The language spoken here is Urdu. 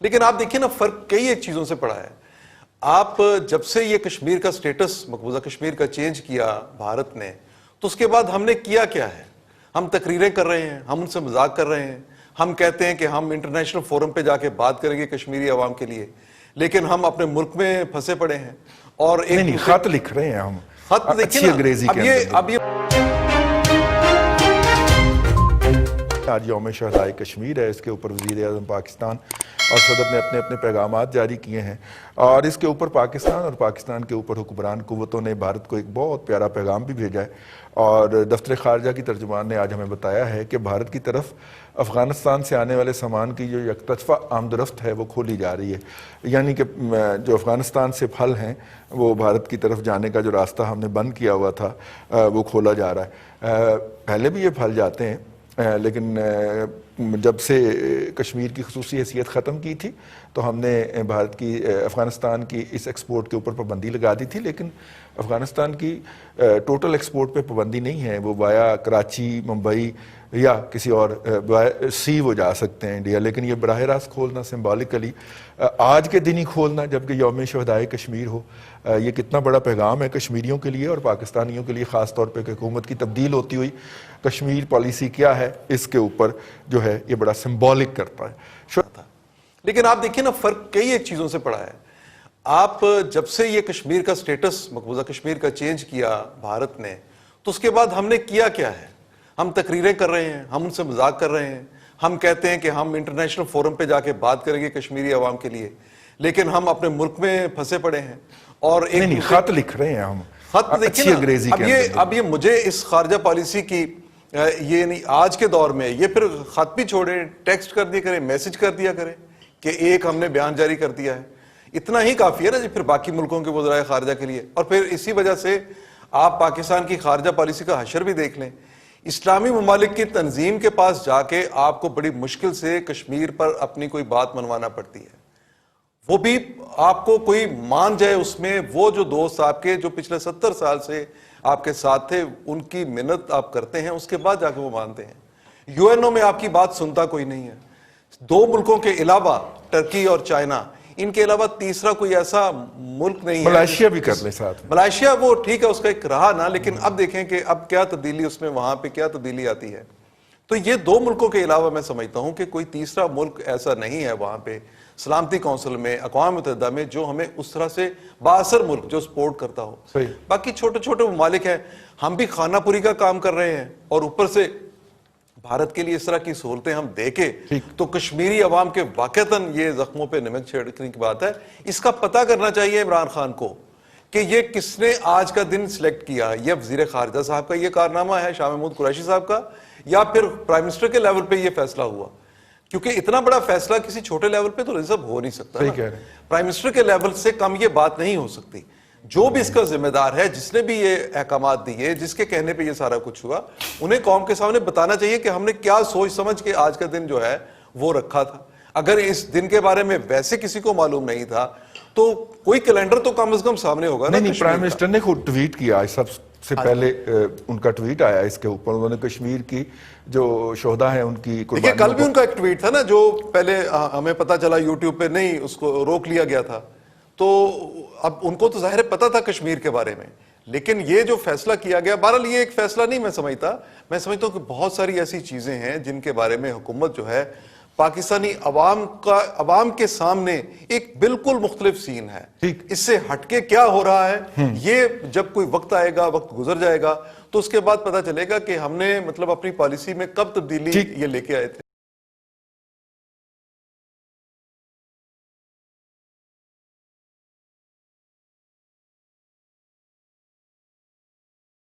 لیکن آپ دیکھیں نا فرق کئی ایک چیزوں سے پڑا ہے. آپ جب سے یہ کشمیر کا سٹیٹس مقبوضہ کشمیر کا چینج کیا بھارت نے, تو اس کے بعد ہم نے کیا کیا ہے؟ ہم تقریریں کر رہے ہیں, ہم ان سے مذاق کر رہے ہیں, ہم کہتے ہیں کہ ہم انٹرنیشنل فورم پہ جا کے بات کریں گے کشمیری عوام کے لیے, لیکن ہم اپنے ملک میں پھنسے پڑے ہیں. اور نہیں خط لکھ رہے ہیں ہم, خط اچھی انگریزی کے اندر. اب یہ آج یوم شہدائے کشمیر ہے, اس کے اوپر وزیر اعظم پاکستان اور صدر نے اپنے اپنے پیغامات جاری کیے ہیں, اور اس کے اوپر پاکستان اور پاکستان کے اوپر حکمران قوتوں نے بھارت کو ایک بہت پیارا پیغام بھی بھیجا ہے. اور دفتر خارجہ کی ترجمان نے آج ہمیں بتایا ہے کہ بھارت کی طرف افغانستان سے آنے والے سامان کی جو یک طرفہ آمد و رفت ہے وہ کھولی جا رہی ہے, یعنی کہ جو افغانستان سے پھل ہیں وہ بھارت کی طرف جانے کا جو راستہ ہم نے بند کیا ہوا تھا وہ کھولا جا رہا ہے. پہلے بھی یہ پھل جاتے ہیں, لیکن جب سے کشمیر کی خصوصی حیثیت ختم کی تھی تو ہم نے بھارت کی افغانستان کی اس ایکسپورٹ کے اوپر پابندی لگا دی تھی, لیکن افغانستان کی ٹوٹل ایکسپورٹ پہ پابندی نہیں ہے. وہ وایا کراچی, ممبئی یا کسی اور سی وہ جا سکتے ہیں انڈیا, لیکن یہ براہ راست کھولنا سمبولکلی آج کے دن ہی کھولنا جبکہ یوم شہدائے کشمیر ہو, یہ کتنا بڑا پیغام ہے کشمیریوں کے لیے اور پاکستانیوں کے لیے خاص طور پہ کہ حکومت کی تبدیل ہوتی ہوئی کشمیر پالیسی کیا ہے اس کے اوپر جو ہے یہ بڑا سمبولک کرتا ہے. لیکن آپ دیکھیں نا فرق کئی ایک چیزوں سے پڑا ہے. آپ جب سے یہ کشمیر کا سٹیٹس مقبوضہ کشمیر کا چینج کیا بھارت نے, تو اس کے بعد ہم نے کیا کیا ہے؟ ہم تقریریں کر رہے ہیں, ہم ان سے مذاق کر رہے ہیں, ہم کہتے ہیں کہ ہم انٹرنیشنل فورم پہ جا کے بات کریں گے کشمیری عوام کے لیے, لیکن ہم اپنے ملک میں پھنسے پڑے ہیں. اور نہیں خط لکھ رہے ہیں ہم, خط اچھی انگریزی کے اندر. اب یہ مجھے اس خارجہ پالیسی کی یہ نہیں آج کے دور میں, یہ پھر خط بھی چھوڑیں, ٹیکسٹ کر دیا کریں, میسج کر دیا کریں کہ ایک ہم نے بیان جاری کر دیا ہے, اتنا ہی کافی ہے نا جی پھر باقی ملکوں کے وزرائے خارجہ کے لیے. اور پھر اسی وجہ سے آپ پاکستان کی خارجہ پالیسی کا حشر بھی دیکھ لیں. اسلامی ممالک کی تنظیم کے پاس جا کے آپ کو بڑی مشکل سے کشمیر پر اپنی کوئی بات منوانا پڑتی ہے, وہ بھی آپ کو کوئی مان جائے اس میں. وہ جو دوست آپ کے جو پچھلے 70 سال سے آپ کے ساتھ تھے ان کی منت آپ کرتے ہیں, اس کے بعد جا کے وہ مانتے ہیں. یو این او میں آپ کی بات سنتا کوئی نہیں ہے. 2 ملکوں کے علاوہ ٹرکی اور چائنا, ان کے علاوہ تیسرا کوئی ایسا ملک نہیں ہے. ملائیشیا بھی کر لے ساتھ, ملائیشیا وہ ٹھیک ہے اس کا ایک رہا نا, لیکن اب دیکھیں کہ اب کیا تبدیلی اس میں وہاں پہ کیا تبدیلی آتی ہے. تو یہ 2 ملکوں کے علاوہ میں سمجھتا ہوں کہ کوئی تیسرا ملک ایسا نہیں ہے وہاں پہ سلامتی کونسل میں, اقوام متحدہ میں, جو ہمیں اس طرح سے بااثر ملک جو سپورٹ کرتا ہو. باقی چھوٹے چھوٹے ممالک ہیں, ہم بھی خانہ پوری کا کام کر رہے ہیں, اور اوپر سے بھارت کے لیے اس طرح کی سہولتیں ہم دے کے تو کشمیری عوام کے واقعتاً یہ زخموں پہ نمک چھڑکنے کی بات ہے. اس کا پتہ کرنا چاہیے عمران خان کو کہ یہ کس نے آج کا دن سلیکٹ کیا. یہ وزیر خارجہ صاحب کا یہ کارنامہ ہے, شاہ محمود قریشی صاحب کا, یا پھر پرائم منسٹر کے لیول پہ یہ فیصلہ ہوا؟ کیونکہ اتنا بڑا فیصلہ کسی چھوٹے لیول پہ تو ریزرو ہو نہیں سکتا. پرائم منسٹر کے لیول سے کم یہ بات نہیں ہو سکتی. جو بھی اس کا ذمہ دار ہے, جس نے بھی یہ احکامات دیے, جس کے کہنے پہ یہ سارا کچھ ہوا, انہیں قوم کے سامنے بتانا چاہیے کہ ہم نے کیا سوچ سمجھ کے آج کا دن جو ہے وہ رکھا تھا. اگر اس دن کے بارے میں ویسے کسی کو معلوم نہیں تھا تو کوئی کیلنڈر تو کم از کم سامنے ہوگا نا. نہیں, پرائم منسٹر نے خود ٹویٹ کیا, سب سے پہلے ان کا ٹویٹ آیا اس کے اوپر. انہوں نے کشمیر کی جو شہداء ہیں ان کی قربانیوں, کل بھی ان کا ایک ٹویٹ تھا نا جو پہلے ہمیں پتا چلا یوٹیوب پہ نہیں, اس کو روک لیا گیا تھا. تو اب ان کو تو ظاہر پتا تھا کشمیر کے بارے میں, لیکن یہ جو فیصلہ کیا گیا, بہرحال یہ ایک فیصلہ نہیں میں سمجھتا ہوں کہ بہت ساری ایسی چیزیں ہیں جن کے بارے میں حکومت جو ہے پاکستانی عوام کے سامنے ایک بالکل مختلف سین ہے. اس سے ہٹ کے کیا ہو رہا ہے, یہ جب کوئی وقت آئے گا, وقت گزر جائے گا, تو اس کے بعد پتا چلے گا کہ ہم نے مطلب اپنی پالیسی میں کب تبدیلی یہ لے کے آئے تھے.